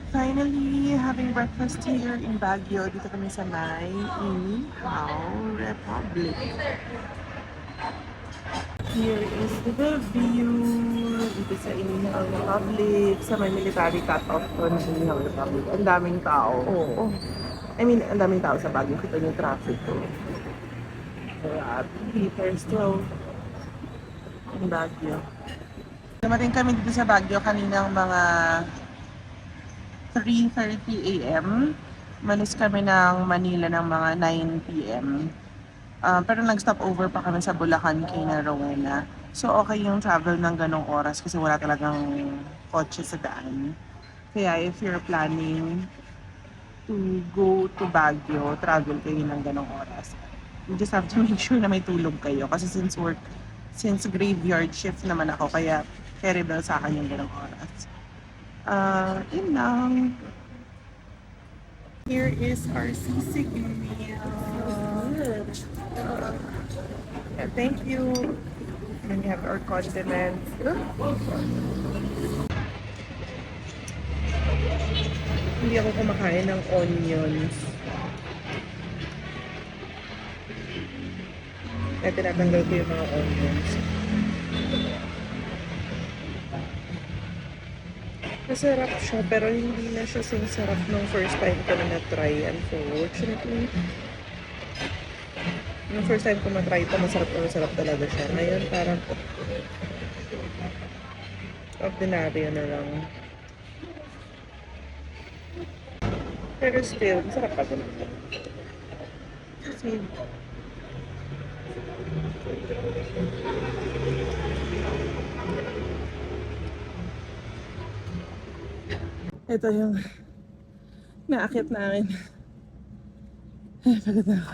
Finally, having breakfast here in Baguio. Dito kami sa may Inihaw Republic. Here is the view dito sa Inihaw Republic, sa may military cut-off on Inihaw Republic. Ang daming tao. Oo. I mean, ang daming tao sa Baguio. Kita yung traffic ko. Grabe. There's still in Baguio. Dumating kami dito sa Baguio kaninang mga 3:30 a.m. Malis kami ng Manila ng mga 9 p.m. Pero nag-stop over pa kami sa Bulacan kay na Rowena. So okay yung travel ng ganong oras kasi wala talagang kotse sa daan. Kaya if you're planning to go to Baguio, travel kayo ng ganong oras. You just have to make sure na may tulog kayo kasi since graveyard shift naman ako, kaya terrible sa akin yung ganong oras. Yun lang. Here is our sisig meal. Yeah, thank you. Then we have our condiments. Hindi ako kumakain ng onions. Kaya tinatanggal ko yung mga onions. Masarap siya, pero hindi na siya sarap nung first time ko na na-try, unfortunately. Nung first time ko na-try ito, masarap talaga siya. Ngayon, parang ordinaryo na lang. Pero still, masarap pa din. Kasi, ito yung naakit namin. Ay, pagod na ako.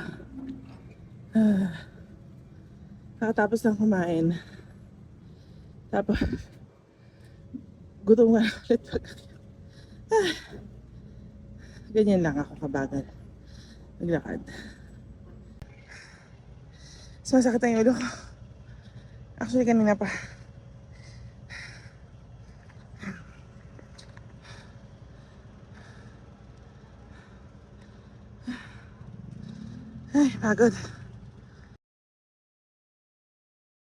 Nakatapos lang kumain. Tapos, gutom nga ulit pagkakit. Ganyan lang ako kabagal maglakad. Sumasakit ang ulo ko. Actually, kanina pa. Ay, pagod.